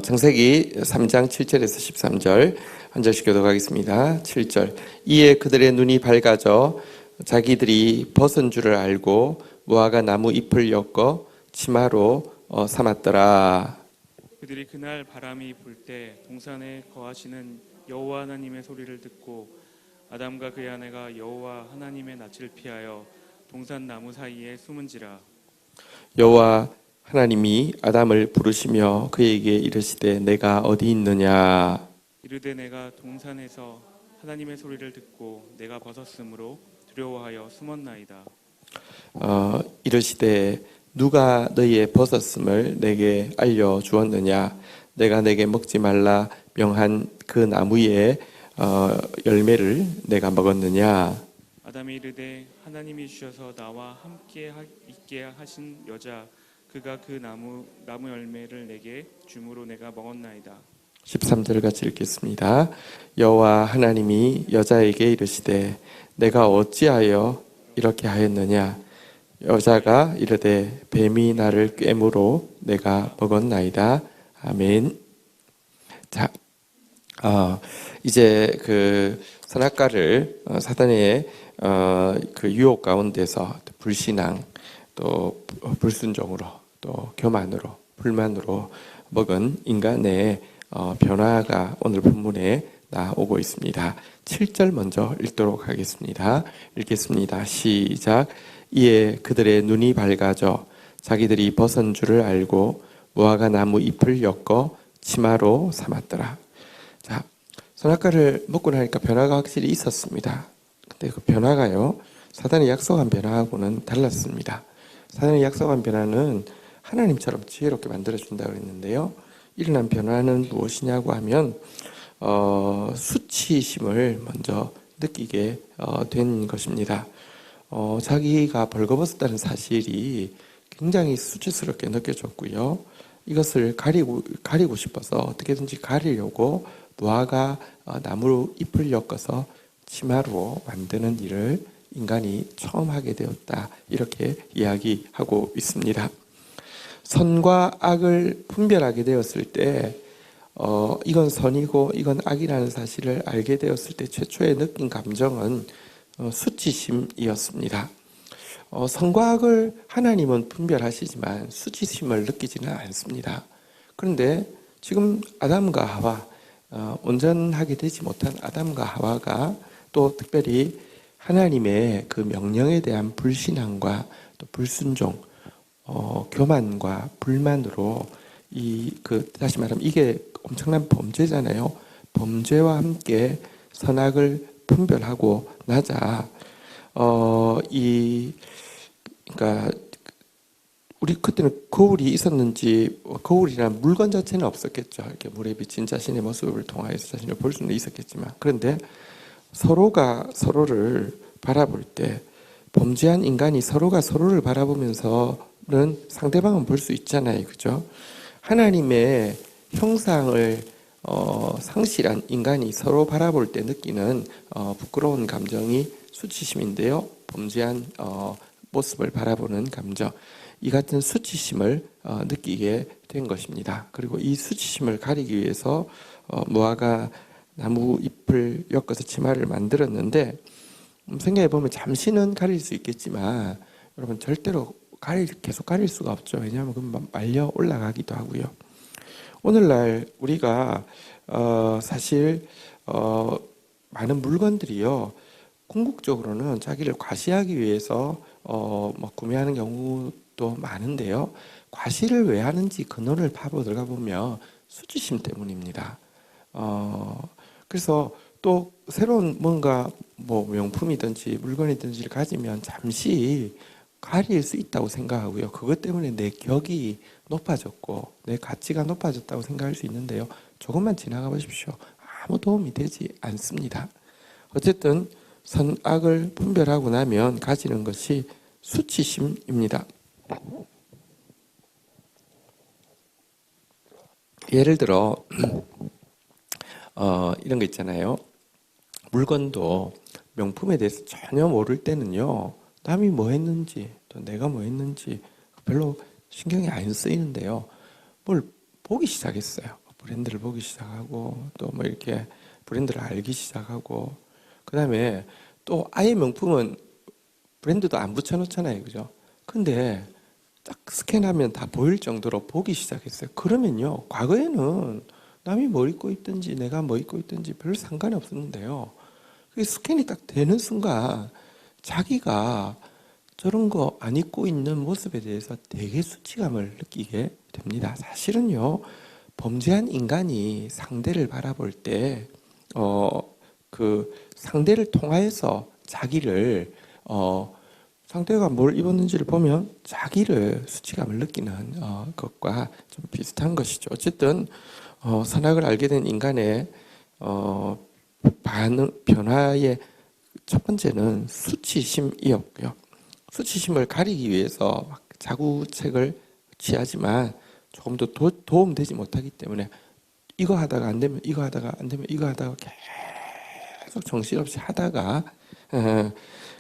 창세기 3장 7절에서 13절 한 절씩 교독하겠습니다. 7절. 이에 그들의 눈이 밝아져 자기들이 벗은 줄을 알고 무화과 나무 잎을 엮어 치마로 삼았더라. 그들이 그날 바람이 불 때 동산에 거하시는 여호와 하나님의 소리를 듣고 아담과 그의 아내가 여호와 하나님의 낯을 피하여 동산 나무 사이에 숨은지라. 여호와 하나님이 아담을 부르시며 그에게 이르시되 내가 어디 있느냐. 이르되 내가 동산에서 하나님의 소리를 듣고 내가 벗었으므로 두려워하여 숨었나이다. 이르시되 누가 너희의 벗었음을 내게 알려 주었느냐. 내가 내게 먹지 말라 명한 그 나무의 열매를 내가 먹었느냐. 아담이 이르되 하나님이 주셔서 나와 함께 있게 하신 여자 그가 그 나무 열매를 내게 주므로 내가 먹었나이다. 13절 같이 읽겠습니다. 여호와 하나님이 여자에게 이르시되 내가 어찌하여 이렇게 하였느냐. 여자가 이르되 뱀이 나를 꿰므로 내가 먹었나이다. 아멘. 자, 이제 그 선악과를 사단의 그 유혹 가운데서 불신앙, 또 불순종으로, 또 교만으로, 불만으로 먹은 인간의 변화가 오늘 본문에 나오고 있습니다. 7절 먼저 읽도록 하겠습니다. 읽겠습니다. 시작. 이에 그들의 눈이 밝아져 자기들이 벗은 줄을 알고 무화과 나무 잎을 엮어 치마로 삼았더라. 자, 선악과를 먹고 나니까 변화가 확실히 있었습니다. 근데 그 변화가요, 사단이 약속한 변화하고는 달랐습니다. 사단이 약속한 변화는 하나님처럼 지혜롭게 만들어준다고 했는데요. 일어난 변화는 무엇이냐고 하면 수치심을 먼저 느끼게 된 것입니다. 자기가 벌거벗었다는 사실이 굉장히 수치스럽게 느껴졌고요. 이것을 가리고 싶어서 어떻게든지 가리려고 무화과 나무 잎을 엮어서 치마로 만드는 일을 인간이 처음 하게 되었다. 이렇게 이야기하고 있습니다. 선과 악을 분별하게 되었을 때 이건 선이고 이건 악이라는 사실을 알게 되었을 때 최초에 느낀 감정은 수치심이었습니다. 선과 악을 하나님은 분별하시지만 수치심을 느끼지는 않습니다. 그런데 지금 아담과 하와, 온전하게 되지 못한 아담과 하와가 또 특별히 하나님의 그 명령에 대한 불신앙과 또 불순종, 교만과 불만으로 다시 말하면 이게 엄청난 범죄잖아요. 범죄와 함께 선악을 분별하고 나자 그러니까 우리 그때는 거울이 있었는지 거울이란 물건 자체는 없었겠죠. 이렇게 물에 비친 자신의 모습을 통하여서 자신을 볼 수는 있었겠지만, 그런데 서로가 서로를 바라볼 때 범죄한 인간이 서로가 서로를 바라보면서는 상대방은 볼 수 있잖아요, 그죠? 하나님의 형상을 상실한 인간이 서로 바라볼 때 느끼는 부끄러운 감정이 수치심인데요. 범죄한 모습을 바라보는 감정, 이 같은 수치심을 느끼게 된 것입니다. 그리고 이 수치심을 가리기 위해서 무화과 나무 잎을 엮어서 치마를 만들었는데, 생각해 보면 잠시는 가릴 수 있겠지만 여러분 절대로 계속 가릴 수가 없죠. 왜냐하면 금방 말려 올라가기도 하고요. 오늘날 우리가 사실 많은 물건들이요, 궁극적으로는 자기를 과시하기 위해서 구매하는 경우도 많은데요. 과시를 왜 하는지 근원을 파고 들어가 보면 수치심 때문입니다. 그래서 또 새로운 뭔가 명품이든지 물건이든지를 가지면 잠시 가릴 수 있다고 생각하고요. 그것 때문에 내 격이 높아졌고 내 가치가 높아졌다고 생각할 수 있는데요. 조금만 지나가 보십시오. 아무 도움이 되지 않습니다. 어쨌든 선악을 분별하고 나면 가지는 것이 수치심입니다. 예를 들어 이런 거 있잖아요. 물건도 명품에 대해서 전혀 모를 때는요, 남이 뭐 했는지 또 내가 뭐 했는지 별로 신경이 안 쓰이는데요, 뭘 보기 시작했어요. 브랜드를 보기 시작하고 또 뭐 이렇게 브랜드를 알기 시작하고 그다음에 또 아예 명품은 브랜드도 안 붙여놓잖아요, 그죠? 근데 딱 스캔하면 다 보일 정도로 보기 시작했어요. 그러면요, 과거에는 남이 뭐 입고 있든지 내가 뭐 입고 있든지 별 상관이 없었는데요. 그 스캔이 딱 되는 순간 자기가 저런 거 안 입고 있는 모습에 대해서 되게 수치감을 느끼게 됩니다. 사실은요, 범죄한 인간이 상대를 바라볼 때, 그 상대를 통하여서 자기를, 상대가 뭘 입었는지를 보면 자기를 수치감을 느끼는 것과 좀 비슷한 것이죠. 어쨌든, 선악을 알게 된 인간의, 변화의 첫 번째는 수치심이었고요. 수치심을 가리기 위해서 막 자구책을 취하지만 조금 더 도움되지 못하기 때문에 이거 하다가 안 되면 이거 하다가 안 되면 이거 하다가 계속 정신없이 하다가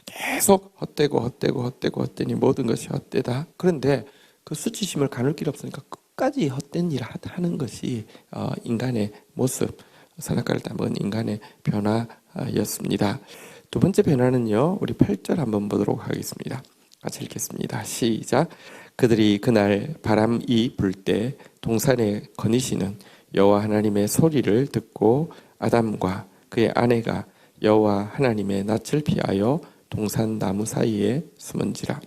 계속 헛되니 모든 것이 헛되다. 그런데 그 수치심을 가눌 길 없으니까 끝까지 헛된 일을 하는 것이 인간의 모습, 선악과를 따먹은 인간의 변화였습니다. 두 번째 변화는요, 우리 8절 한번 보도록 하겠습니다. 같이 읽겠습니다. 시작. 그들이 그날 바람이 불 때 동산에 거니시는 여호와 하나님의 소리를 듣고 아담과 그의 아내가 여호와 하나님의 낯을 피하여 동산 나무 사이에 숨은지라.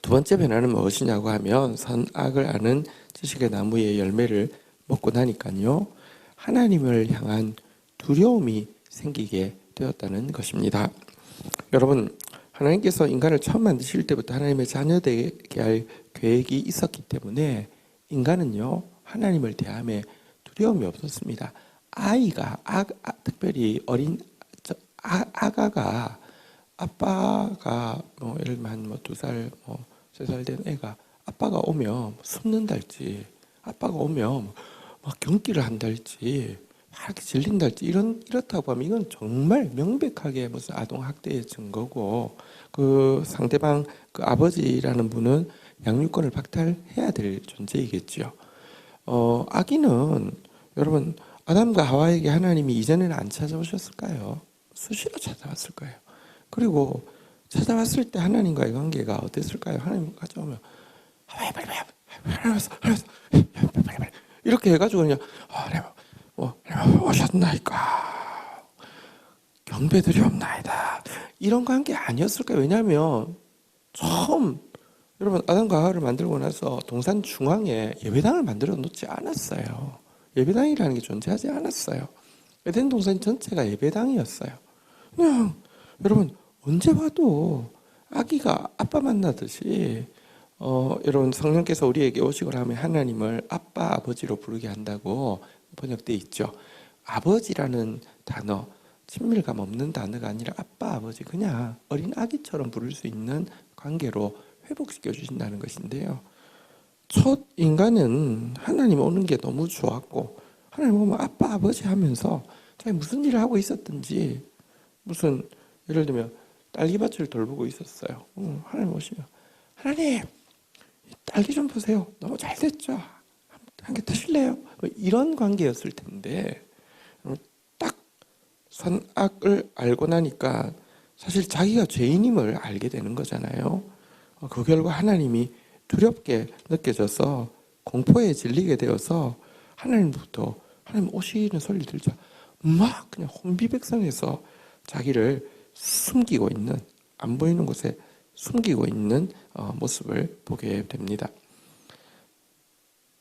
두 번째 변화는 무엇이냐고 하면 선악을 아는 지식의 나무의 열매를 먹고 나니까요, 하나님을 향한 두려움이 생기게 되었다는 것입니다. 여러분, 하나님께서 인간을 처음 만드실 때부터 하나님의 자녀되게 할 계획이 있었기 때문에 인간은요, 하나님을 대함에 두려움이 없었습니다. 아이가, 특별히 어린 아가가 아빠가 뭐 예를 들면 한 2살, 3살 된 애가 아빠가 오면 숨는달지, 아빠가 오면 막 경기를 한달지, 이렇게 질린달지 이렇다고 하면 이건 정말 명백하게 무슨 아동학대의 증거고, 그 상대방 그 아버지라는 분은 양육권을 박탈해야 될 존재이겠죠. 아기는 여러분 아담과 하와에게 하나님이 이전에는 안 찾아오셨을까요? 수시로 찾아왔을 거예요. 그리고 찾아왔을 때 하나님과의 관계가 어땠을까요? 하나님 가져오면 빨리 이렇게 해가지고 그냥 오셨나이까 경배드리옵나이다 이런 관계 아니었을까요? 왜냐하면 처음 여러분 아담과 하와를 만들고 나서 동산 중앙에 예배당을 만들어 놓지 않았어요. 예배당이라는 게 존재하지 않았어요. 에덴 동산 전체가 예배당이었어요. 그냥 여러분 언제 봐도 아기가 아빠 만나듯이 여러분 성령께서 우리에게 오시고 하면 하나님을 아빠 아버지로 부르게 한다고 번역되어 있죠. 아버지라는 단어, 친밀감 없는 단어가 아니라 아빠 아버지, 그냥 어린 아기처럼 부를 수 있는 관계로 회복시켜 주신다는 것인데요. 첫 인간은 하나님 오는 게 너무 좋았고, 하나님 오면 아빠 아버지 하면서 자기 무슨 일을 하고 있었든지, 무슨 예를 들면 딸기밭을 돌보고 있었어요. 하나님 오시면 하나님 딸기 좀 보세요. 너무 잘 됐죠. 한 개 드실래요? 뭐 이런 관계였을 텐데 딱 선악을 알고 나니까 사실 자기가 죄인임을 알게 되는 거잖아요. 그 결과 하나님이 두렵게 느껴져서 공포에 질리게 되어서 하나님부터 하나님 오시는 소리를 들자 막 그냥 혼비백산해서 자기를 숨기고 있는, 안 보이는 곳에 숨기고 있는 모습을 보게 됩니다.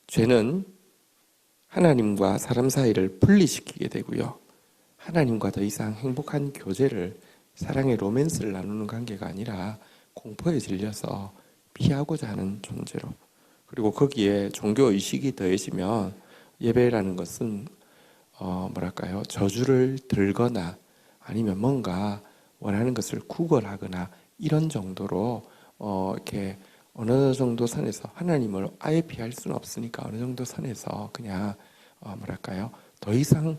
죄는 하나님과 사람 사이를 분리시키게 되고요. 하나님과 더 이상 행복한 교제를, 사랑의 로맨스를 나누는 관계가 아니라 공포에 질려서 피하고자 하는 존재로, 그리고 거기에 종교의식이 더해지면 예배라는 것은 뭐랄까요, 저주를 들거나 아니면 뭔가 원하는 것을 구걸하거나 이런 정도로 이렇게 어느 정도 선에서, 하나님을 아예 피할 수는 없으니까 어느 정도 선에서 그냥 뭐랄까요, 더 이상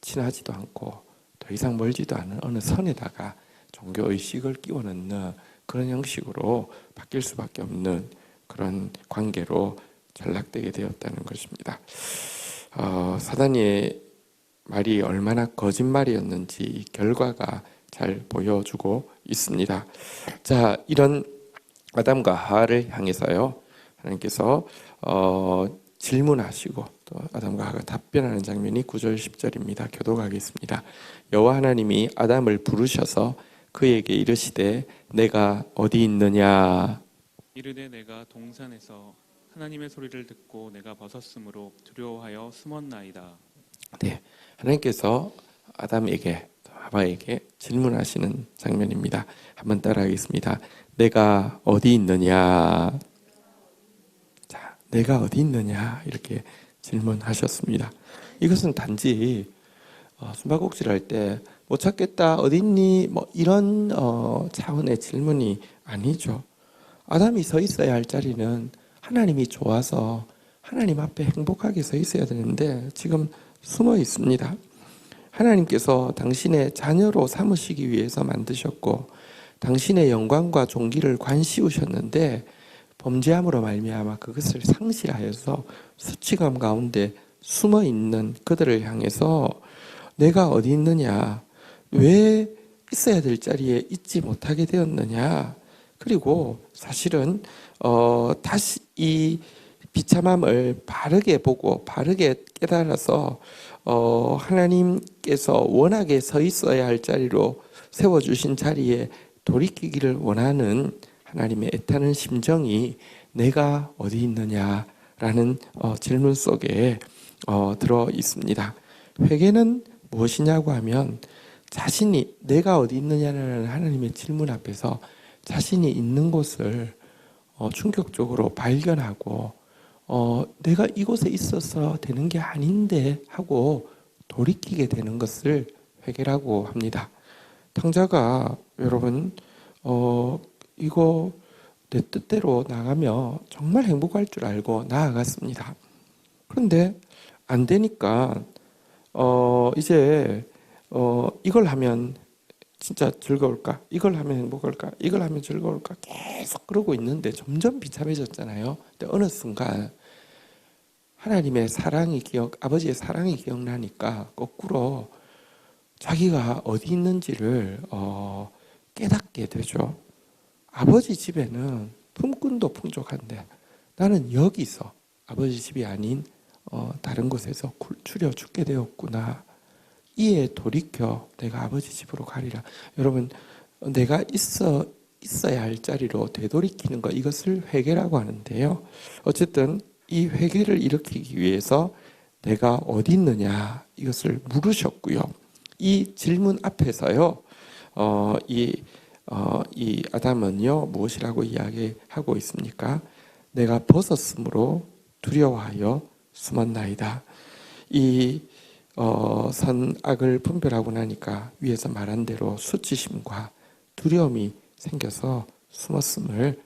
친하지도 않고 더 이상 멀지도 않은 어느 선에다가 종교의식을 끼워 넣는 그런 형식으로 바뀔 수밖에 없는 그런 관계로 전락되게 되었다는 것입니다. 사단의 말이 얼마나 거짓말이었는지 결과가 잘 보여주고 있습니다. 자, 이런 아담과 하와를 향해서요, 하나님께서 질문하시고 또 아담과 하와가 답변하는 장면이 9절 10절입니다. 교독하겠습니다. 여호와 하나님이 아담을 부르셔서 그에게 이르시되 내가 어디 있느냐. 이르되 내가 동산에서 하나님의 소리를 듣고 내가 벗었으므로 두려워하여 숨었나이다. 네, 하나님께서 아담에게 하와에게 질문하시는 장면입니다. 한번 따라하겠습니다. 내가 어디 있느냐. 자, 내가 어디 있느냐 이렇게 질문하셨습니다. 이것은 단지 숨바꼭질 할 때 못 찾겠다, 어디 있니, 뭐 이런 차원의 질문이 아니죠. 아담이 서 있어야 할 자리는 하나님이 좋아서 하나님 앞에 행복하게 서 있어야 되는데 지금 숨어 있습니다. 하나님께서 당신의 자녀로 삼으시기 위해서 만드셨고 당신의 영광과 존귀를 관씌우셨는데 범죄함으로 말미암아 그것을 상실하여서 수치감 가운데 숨어 있는 그들을 향해서 내가 어디 있느냐, 왜 있어야 될 자리에 있지 못하게 되었느냐, 그리고 사실은 다시 이 비참함을 바르게 보고 바르게 깨달아서 하나님께서 원하게 서 있어야 할 자리로 세워주신 자리에 돌이키기를 원하는 하나님의 애타는 심정이 내가 어디 있느냐라는 질문 속에 들어 있습니다. 회개는 무엇이냐고 하면 자신이 내가 어디 있느냐라는 하나님의 질문 앞에서 자신이 있는 곳을 충격적으로 발견하고 내가 이곳에 있어서 되는 게 아닌데 하고 돌이키게 되는 것을 회개라고 합니다. 탕자가 여러분 이거 내 뜻대로 나가며 정말 행복할 줄 알고 나아갔습니다. 그런데 안 되니까 이제 이걸 하면 진짜 즐거울까? 이걸 하면 행복할까? 이걸 하면 즐거울까? 계속 그러고 있는데 점점 비참해졌잖아요. 근데 어느 순간 하나님의 사랑이 아버지의 사랑이 기억나니까 거꾸로 자기가 어디 있는지를 깨닫게 되죠. 아버지 집에는 품꾼도 풍족한데 나는 여기서 아버지 집이 아닌 다른 곳에서 굶주려 죽게 되었구나. 이에 돌이켜 내가 아버지 집으로 가리라. 여러분, 내가 있어야 할 자리로 되돌이키는 것, 이것을 회개라고 하는데요. 어쨌든 이 회개를 일으키기 위해서 내가 어디 있느냐 이것을 물으셨고요. 이 질문 앞에서요, 이 아담은요 무엇이라고 이야기하고 있습니까? 내가 벗었으므로 두려워하여 숨었나이다. 이 선악을 분별하고 나니까 위에서 말한 대로 수치심과 두려움이 생겨서 숨었음을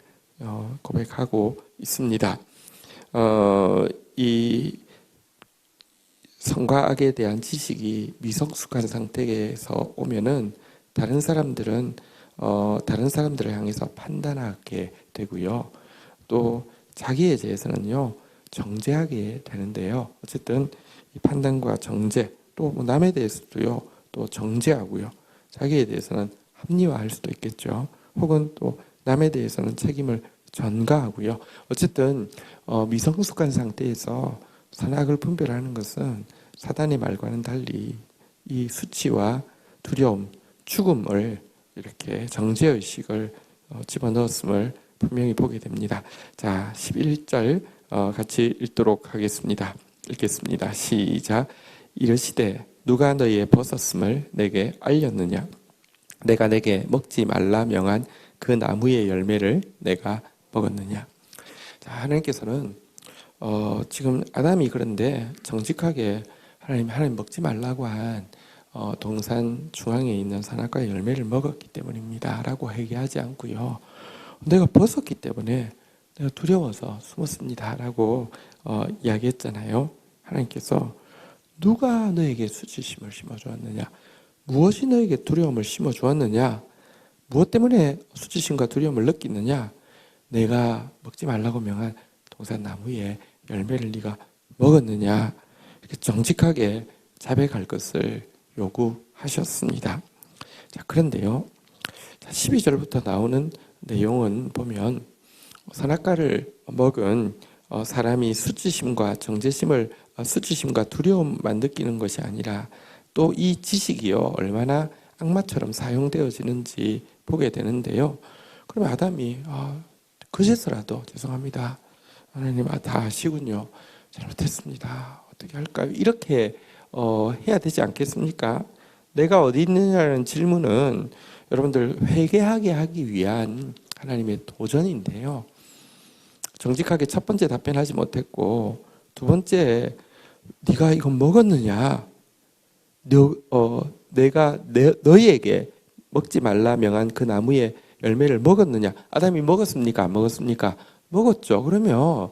고백하고 있습니다. 이 선과 악에 대한 지식이 미성숙한 상태에서 오면은 다른 사람들을 향해서 판단하게 되고요. 또 자기에 대해서는요 정죄하게 되는데요. 어쨌든 이 판단과 정죄, 또 남에 대해서도요 또 정죄하고요. 자기에 대해서는 합리화할 수도 있겠죠. 혹은 또 남에 대해서는 책임을 전가하고요. 어쨌든 미성숙한 상태에서 선악을 분별하는 것은 사단의 말과는 달리 이 수치와 두려움, 죽음을 이렇게 정죄의식을 집어넣었음을 분명히 보게 됩니다. 자, 11절 같이 읽도록 하겠습니다. 읽겠습니다. 시작. 이르시되 누가 너희의 벗었음을 내게 알렸느냐? 내가 내게 먹지 말라 명한 그 나무의 열매를 내가 먹었느냐? 자, 하나님께서는 지금 아담이 그런데 정직하게 하나님 먹지 말라고 한 동산 중앙에 있는 선악과의 열매를 먹었기 때문입니다 라고 얘기하지 않고요, 내가 벗었기 때문에 내가 두려워서 숨었습니다 라고 이야기했잖아요. 하나님께서 누가 너에게 수치심을 심어주었느냐? 무엇이 너에게 두려움을 심어주었느냐? 무엇 때문에 수치심과 두려움을 느끼느냐? 내가 먹지 말라고 명한 동산 나무의 열매를 네가 먹었느냐 이렇게 정직하게 자백할 것을 요구하셨습니다. 자, 그런데요. 12절부터 나오는 내용은 보면 선악과를 먹은 사람이 수치심과 정죄심을 수치심과 두려움만 느끼는 것이 아니라 또 이 지식이요 얼마나 악마처럼 사용되어지는지 보게 되는데요. 그러면 아담이 그제서라도 죄송합니다. 하나님 다 아시군요. 잘못했습니다. 어떻게 할까요? 이렇게 해야 되지 않겠습니까? 내가 어디 있느냐는 질문은 여러분들 회개하게 하기 위한 하나님의 도전인데요. 정직하게 첫 번째 답변하지 못했고 두 번째 네가 이거 먹었느냐? 내가 너희에게 먹지 말라 명한 그 나무의 열매를 먹었느냐? 아담이 먹었습니까? 안 먹었습니까? 먹었죠. 그러면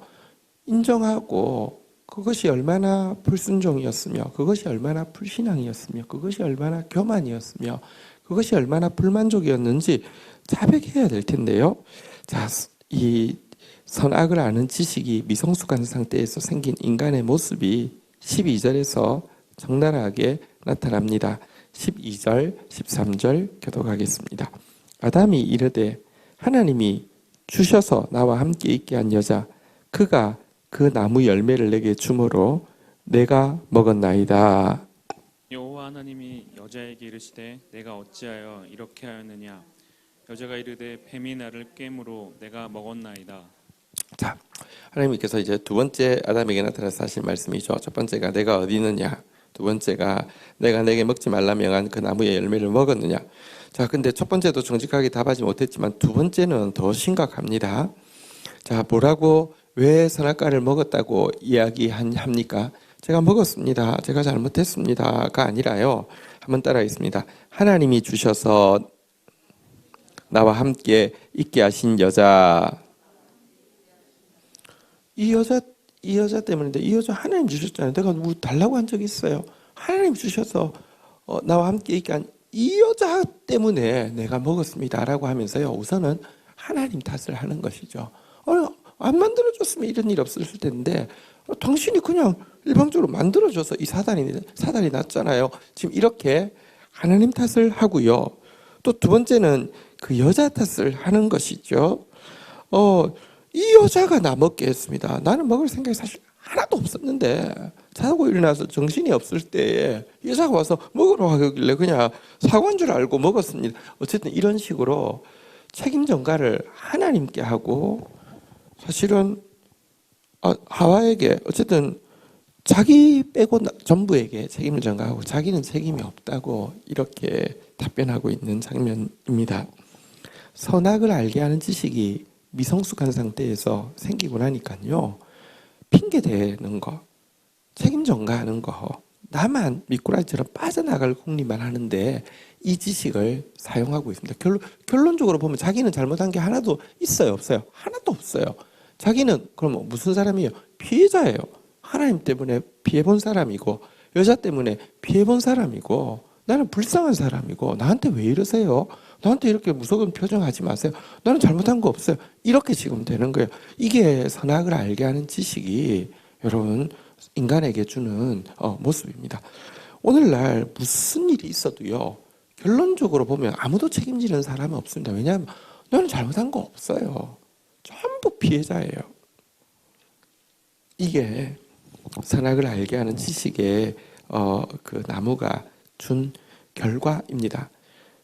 인정하고 그것이 얼마나 불순종이었으며 그것이 얼마나 불신앙이었으며 그것이 얼마나 교만이었으며 그것이 얼마나 불만족이었는지 자백해야 될 텐데요. 자, 이 선악을 아는 지식이 미성숙한 상태에서 생긴 인간의 모습이 12절에서 적나라하게 나타납니다. 12절, 13절 교독하겠습니다. 아담이 이르되 하나님이 주셔서 나와 함께 있게 한 여자 그가 그 나무 열매를 내게 주므로 내가 먹었나이다. 여호와 하나님이 여자에게 이르시되 내가 어찌하여 이렇게 하였느냐 여자가 이르되 뱀이 나를 꿰므로 내가 먹었나이다. 자, 하나님께서 이제 두 번째 아담에게 나타나서 하신 말씀이죠. 첫 번째가 내가 어디 있느냐, 두 번째가 내가 내게 먹지 말라 명한 그 나무의 열매를 먹었느냐. 자, 근데 첫 번째도 정직하게 답하지 못했지만 두 번째는 더 심각합니다. 자, 뭐라고 왜 선악과를 먹었다고 이야기합니까? 제가 먹었습니다. 제가 잘못했습니다가 아니라요. 한번 따라하겠습니다. 하나님이 주셔서 나와 함께 있게 하신 여자. 이 여자 때문인데 이 여자 하나님 주셨잖아요. 내가 뭐 달라고 한 적이 있어요. 하나님 주셔서 나와 함께 있게 한 이 여자 때문에 내가 먹었습니다라고 하면서요. 우선은 하나님 탓을 하는 것이죠. 안 만들어줬으면 이런 일 없었을 텐데 당신이 그냥 일방적으로 만들어줘서 이 사단이 났잖아요. 지금 이렇게 하나님 탓을 하고요. 또 두 번째는 그 여자 탓을 하는 것이죠. 이 여자가 나 먹게 했습니다. 나는 먹을 생각이 사실 하나도 없었는데 자고 일어나서 정신이 없을 때에 여자가 와서 먹으러 하길래 그냥 사과인 줄 알고 먹었습니다. 어쨌든 이런 식으로 책임 전가를 하나님께 하고 사실은 하와에게 어쨌든 자기 빼고 전부에게 책임을 전가하고 자기는 책임이 없다고 이렇게 답변하고 있는 장면입니다. 선악을 알게 하는 지식이 미성숙한 상태에서 생기고 나니까요. 핑계대는 거, 책임 전가하는 거, 나만 미꾸라지처럼 빠져나갈 궁리만 하는데 이 지식을 사용하고 있습니다. 결론적으로 보면 자기는 잘못한 게 하나도 있어요, 없어요? 하나도 없어요. 자기는 그럼 무슨 사람이에요? 피해자예요. 하나님 때문에 피해본 사람이고 여자 때문에 피해본 사람이고 나는 불쌍한 사람이고 나한테 왜 이러세요? 나한테 이렇게 무서운 표정하지 마세요. 나는 잘못한 거 없어요. 이렇게 지금 되는 거예요. 이게 선악을 알게 하는 지식이 여러분 인간에게 주는 모습입니다. 오늘날 무슨 일이 있어도요. 결론적으로 보면 아무도 책임지는 사람은 없습니다. 왜냐하면 나는 잘못한 거 없어요. 전부 피해자예요. 이게 선악을 알게 하는 지식의 그 나무가 준 결과입니다.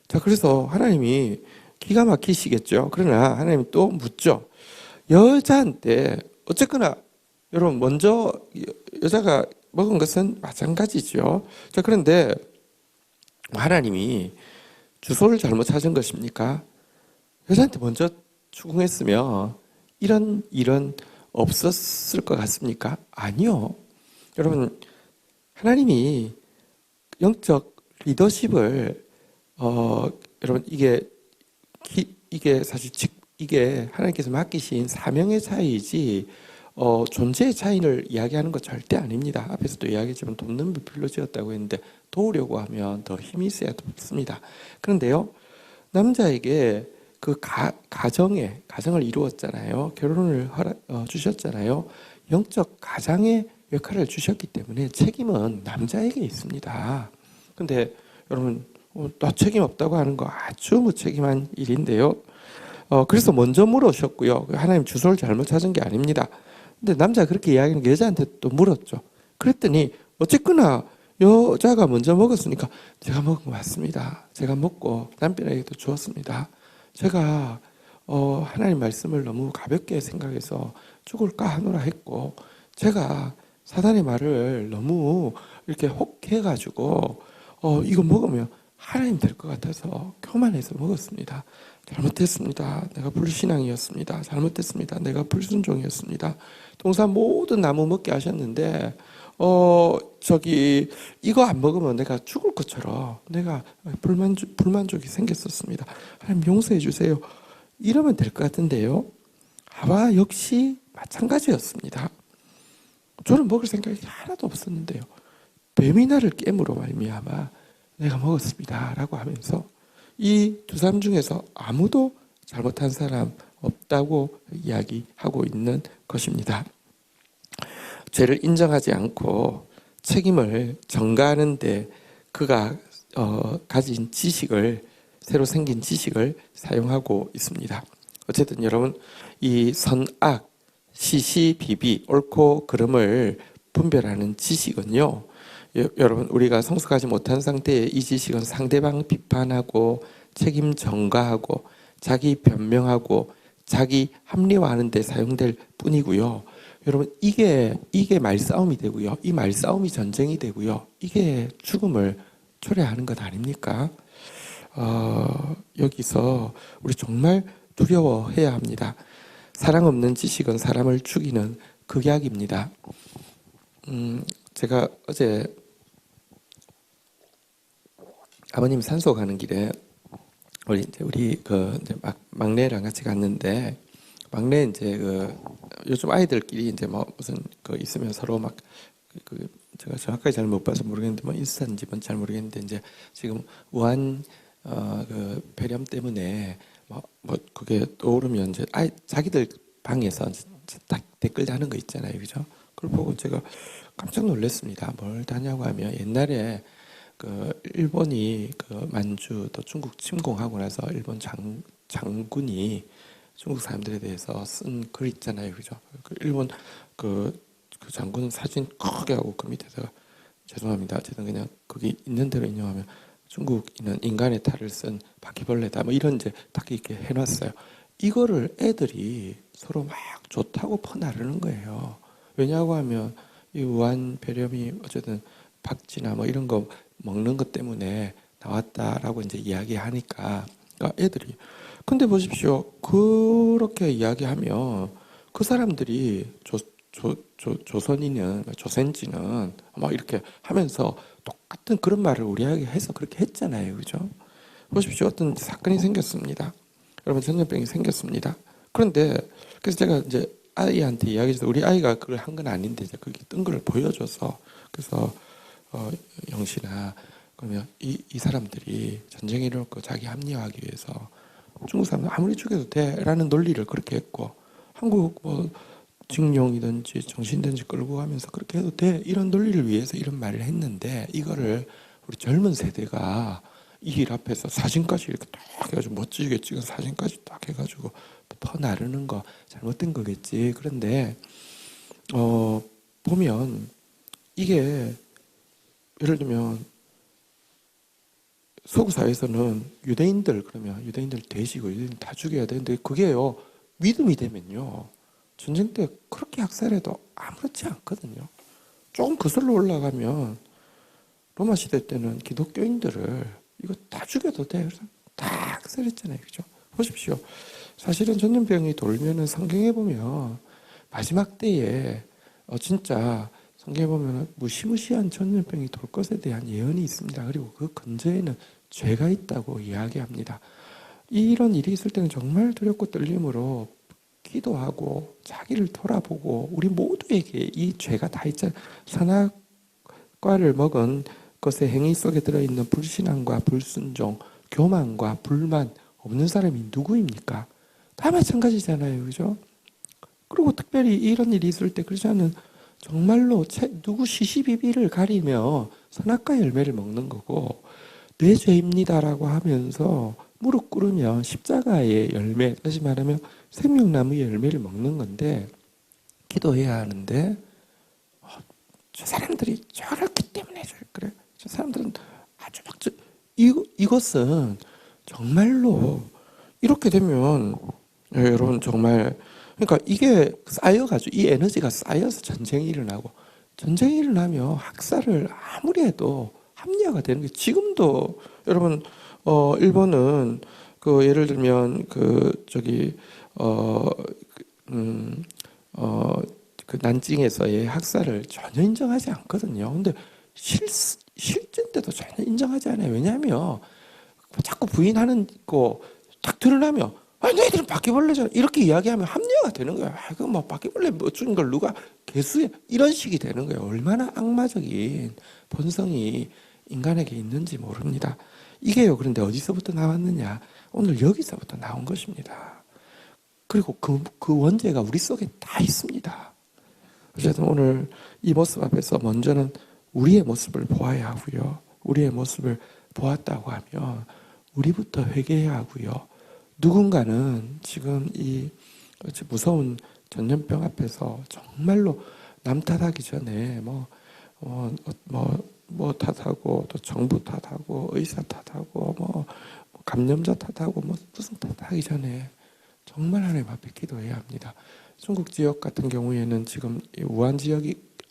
자, 그래서 하나님이 기가 막히시겠죠. 그러나 하나님이 또 묻죠. 여자한테 어쨌거나 여러분 먼저 여자가 먹은 것은 마찬가지죠. 자, 그런데 하나님이 주소를 잘못 찾은 것입니까? 여자한테 먼저 추궁했으면 이런 일은 없었을 것 같습니까? 아니요. 여러분 하나님이 영적 리더십을 여러분 이게 사실 이게 하나님께서 맡기신 사명의 차이지 존재의 차이를 이야기하는 것 절대 아닙니다. 앞에서도 이야기했지만 돕는 불필로 지었다고 했는데 도우려고 하면 더 힘이 있어야 돕습니다. 그런데요 남자에게 그 가정을 이루었잖아요. 결혼을 주셨잖아요. 영적 가장의 역할을 주셨기 때문에 책임은 남자에게 있습니다. 근데 여러분, 나 책임 없다고 하는 거 아주 무책임한 일인데요. 그래서 먼저 물으셨고요. 하나님 주소를 잘못 찾은 게 아닙니다. 근데 남자가 그렇게 이야기하는 게 여자한테 또 물었죠. 그랬더니 어쨌거나 여자가 먼저 먹었으니까 제가 먹은 거 맞습니다. 제가 먹고 남편에게도 주었습니다. 제가 하나님 말씀을 너무 가볍게 생각해서 죽을까 하노라 했고, 제가 사단의 말을 너무 이렇게 혹해가지고 이거 먹으면 하나님 될 것 같아서 교만해서 먹었습니다. 잘못했습니다. 내가 불신앙이었습니다. 잘못했습니다. 내가 불순종이었습니다. 동산 모든 나무 먹게 하셨는데 이거 안 먹으면 내가 죽을 것처럼 내가 불만족이 생겼었습니다. 하나님 용서해 주세요. 이러면 될 것 같은데요. 하와 역시 마찬가지였습니다. 저는 먹을 생각이 하나도 없었는데요. 뱀이 나를 깨므로 말미암아 내가 먹었습니다 라고 하면서 이 두 사람 중에서 아무도 잘못한 사람 없다고 이야기하고 있는 것입니다. 죄를 인정하지 않고 책임을 전가하는데 그가 가진 지식을, 새로 생긴 지식을 사용하고 있습니다. 어쨌든 여러분, 이 선악, 시시비비, 옳고 그름을 분별하는 지식은요, 여러분, 우리가 성숙하지 못한 상태에 이 지식은 상대방 비판하고 책임 전가하고 자기 변명하고 자기 합리화하는 데 사용될 뿐이고요. 여러분, 이게 말싸움이 되고요. 이 말싸움이 전쟁이 되고요. 이게 죽음을 초래하는 것 아닙니까? 여기서 우리 정말 두려워해야 합니다. 사랑 없는 지식은 사람을 죽이는 극약입니다. 제가 어제 아버님 산소 가는 길에 우리 막내랑 같이 갔는데, 막내 요즘 아이들끼리 뭐 무슨 있으면 서로 제가 정확하게 잘 못 봐서 모르겠는데 뭐 인스타인 집은 잘 모르겠는데, 이제 지금 우한 폐렴 때문에 뭐 그게 떠오르면 이제 자기들 방에서 댓글 다는 거 있잖아요, 그죠? 그걸 보고 제가 깜짝 놀랐습니다. 뭘 다냐고 하면, 옛날에 일본이 만주 또 중국 침공하고 나서 일본 장군이 중국 사람들에 대해서 쓴 글 있잖아요, 그죠? 일본 그 장군 사진 크게 하고 그 밑에서 죄송합니다. 어쨌든 그냥 거기 있는 대로 인용하면 중국인은 인간의 탈을 쓴 바퀴벌레다, 뭐 이런 이제 딱 이렇게 해놨어요. 이거를 애들이 서로 막 좋다고 퍼나르는 거예요. 왜냐고 하면 이 우한 폐렴이 어쨌든 박쥐나 뭐 이런 거 먹는 것 때문에 나왔다라고 이제 이야기하니까, 그러니까 애들이. 근데 보십시오. 그렇게 이야기하면 그 사람들이 조선인은, 조선지는 막 이렇게 하면서 똑같은 그런 말을 우리에게 해서 그렇게 했잖아요, 그죠? 보십시오. 어떤 사건이 생겼습니다. 여러분, 전염병이 생겼습니다. 그런데 그래서 제가 이제 아이한테 이야기해서, 우리 아이가 그걸 한 건 아닌데 이제 그게 뜬 걸 보여줘서, 그래서 영신아, 그러면 이 사람들이 전쟁이 일어났고 자기 합리화하기 위해서 중국 사람은 아무리 죽여도 돼라는 논리를 그렇게 했고, 한국 뭐 징용이든지 정신든지 끌고 가면서 그렇게 해도 돼 이런 논리를 위해서 이런 말을 했는데, 이거를 우리 젊은 세대가 이 일 앞에서 사진까지 이렇게 딱 해가지고 멋지게 찍은 사진까지 딱 해가지고 퍼나르는 거 잘못된 거겠지. 그런데 보면 이게 예를 들면 서구 사회에서는 유대인들, 그러면 유대인들 돼지고 유대인 다 죽여야 되는데, 그게요, 믿음이 되면요 전쟁 때 그렇게 학살해도 아무렇지 않거든요. 조금 거슬러 올라가면 로마 시대 때는 기독교인들을 이거 다 죽여도 돼, 그래서 다 학살했잖아요, 그죠? 보십시오. 사실은 전염병이 돌면은 성경에 보면 마지막 때에 진짜 성경에 보면 무시무시한 전염병이 돌 것에 대한 예언이 있습니다. 그리고 그 근저에는 죄가 있다고 이야기합니다. 이런 일이 있을 때는 정말 두렵고 떨림으로 기도하고 자기를 돌아보고, 우리 모두에게 이 죄가 다 있잖아요. 선악과를 먹은 것의 행위 속에 들어있는 불신앙과 불순종, 교만과 불만 없는 사람이 누구입니까? 다 마찬가지잖아요, 그죠? 그리고 특별히 이런 일이 있을 때 크리스천은 정말로 누구 시시비비를 가리며 선악과 열매를 먹는 거고, 내 죄입니다라고 하면서 무릎 꿇으면 십자가의 열매, 다시 말하면 생명나무의 열매를 먹는 건데, 기도해야 하는데 저 사람들이 저렇기 때문에 그래. 저 사람들은 아주 막 이것은 정말로 이렇게 되면 여러분 정말, 그러니까 이게 쌓여가지고 이 에너지가 쌓여서 전쟁이 일어나고, 전쟁이 일어나면 학살을 아무리 해도 합리화가 되는 게, 지금도 여러분 일본은 그 예를 들면 그 저기 그 난징에서의 학살을 전혀 인정하지 않거든요. 근데 실제인데도 전혀 인정하지 않아요. 왜냐하면 자꾸 부인하는 거 딱 드러나면, 아, 너희들은 바퀴벌레잖아, 이렇게 이야기하면 합리화가 되는 거야. 아, 그 뭐 바퀴벌레 뭐 준 걸 누가 개수해, 이런 식이 되는 거예요. 얼마나 악마적인 본성이 인간에게 있는지 모릅니다. 이게요, 그런데 어디서부터 나왔느냐? 오늘 여기서부터 나온 것입니다. 그리고 그 원죄가 우리 속에 다 있습니다. 어쨌든 오늘 이 모습 앞에서 먼저는 우리의 모습을 보아야 하고요. 우리의 모습을 보았다고 하면 우리부터 회개해야 하고요. 누군가는 지금 이 무서운 전염병 앞에서 정말로 남 탓하기 전에 뭐 탓하고, 또 정부 탓하고, 의사 탓하고, 뭐 감염자 탓하고, 뭐 무슨 탓하기 전에 정말 하나님 앞에 기도해야 합니다. 중국 지역 같은 경우에는 지금 우한 지역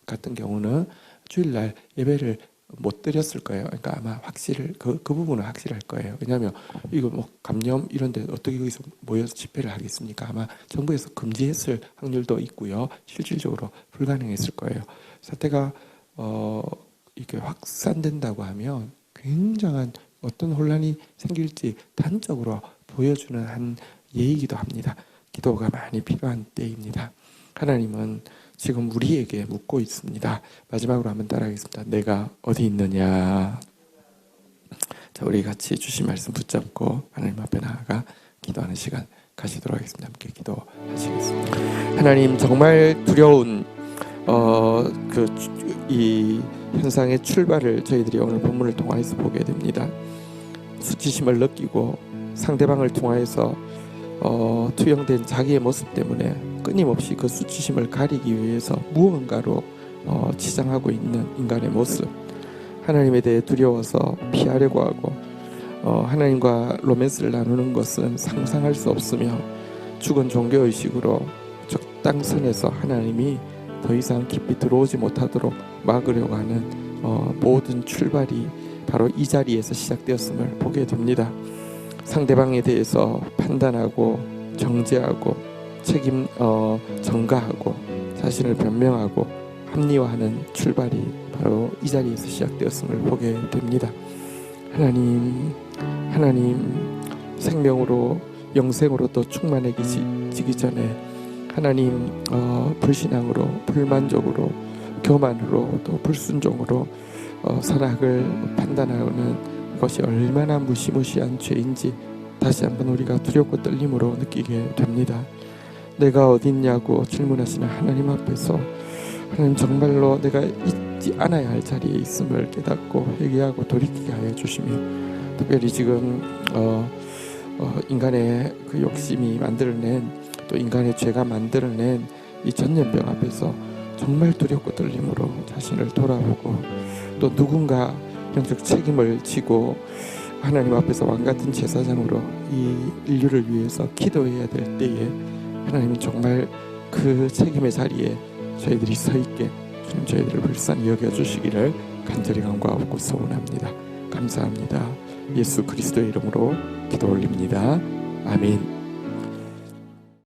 같은 경우는 주일날 예배를 못 드렸을 거예요. 그러니까 아마 그 부분은 확실할 거예요. 왜냐하면 이거 뭐 감염 이런데 어떻게 여기서 모여서 집회를 하겠습니까? 아마 정부에서 금지했을 확률도 있고요. 실질적으로 불가능했을 거예요. 사태가 이게 확산된다고 하면 굉장한 어떤 혼란이 생길지 단적으로 보여주는 한 예이기도 합니다. 기도가 많이 필요한 때입니다. 하나님은 지금 우리에게 묻고 있습니다. 마지막으로 한번 따라하겠습니다. 내가 어디 있느냐? 자, 우리 같이 주신 말씀 붙잡고 하나님 앞에 나아가 기도하는 시간 가지도록 하겠습니다. 함께 기도하시겠습니다. 하나님, 정말 두려운 이 현상의 출발을 저희들이 오늘 본문을 통해서 보게 됩니다. 수치심을 느끼고 상대방을 통하여서 투영된 자기의 모습 때문에 끊임없이 그 수치심을 가리기 위해서 무언가로 치장하고 있는 인간의 모습, 하나님에 대해 두려워서 피하려고 하고, 하나님과 로맨스를 나누는 것은 상상할 수 없으며 죽은 종교의식으로 적당선에서 하나님이 더 이상 깊이 들어오지 못하도록 막으려고 하는 모든 출발이 바로 이 자리에서 시작되었음을 보게 됩니다. 상대방에 대해서 판단하고 정죄하고 전가하고 자신을 변명하고 합리화하는 출발이 바로 이 자리에서 시작되었음을 보게 됩니다. 하나님 생명으로 영생으로 또 충만해지기 전에 하나님 불신앙으로, 불만족으로, 교만으로, 또 불순종으로 선악을 판단하는 것이 얼마나 무시무시한 죄인지 다시 한번 우리가 두렵고 떨림으로 느끼게 됩니다. 내가 어디 있냐고 질문하시는 하나님 앞에서, 하나님 정말로 내가 있지 않아야 할 자리에 있음을 깨닫고 회개하고 돌이키게 하여 주시며, 특별히 지금 인간의 그 욕심이 만들어낸, 또 인간의 죄가 만들어낸 이 전염병 앞에서 정말 두렵고 떨림으로 자신을 돌아보고, 또 누군가 영적 책임을 지고 하나님 앞에서 왕같은 제사장으로 이 인류를 위해서 기도해야 될 때에 하나님은 정말 그 책임의 자리에 저희들이 서 있게 주님 저희들을 불쌍히 여겨주시기를 간절히 간구하고 소원합니다. 감사합니다. 예수 그리스도의 이름으로 기도 올립니다. 아멘.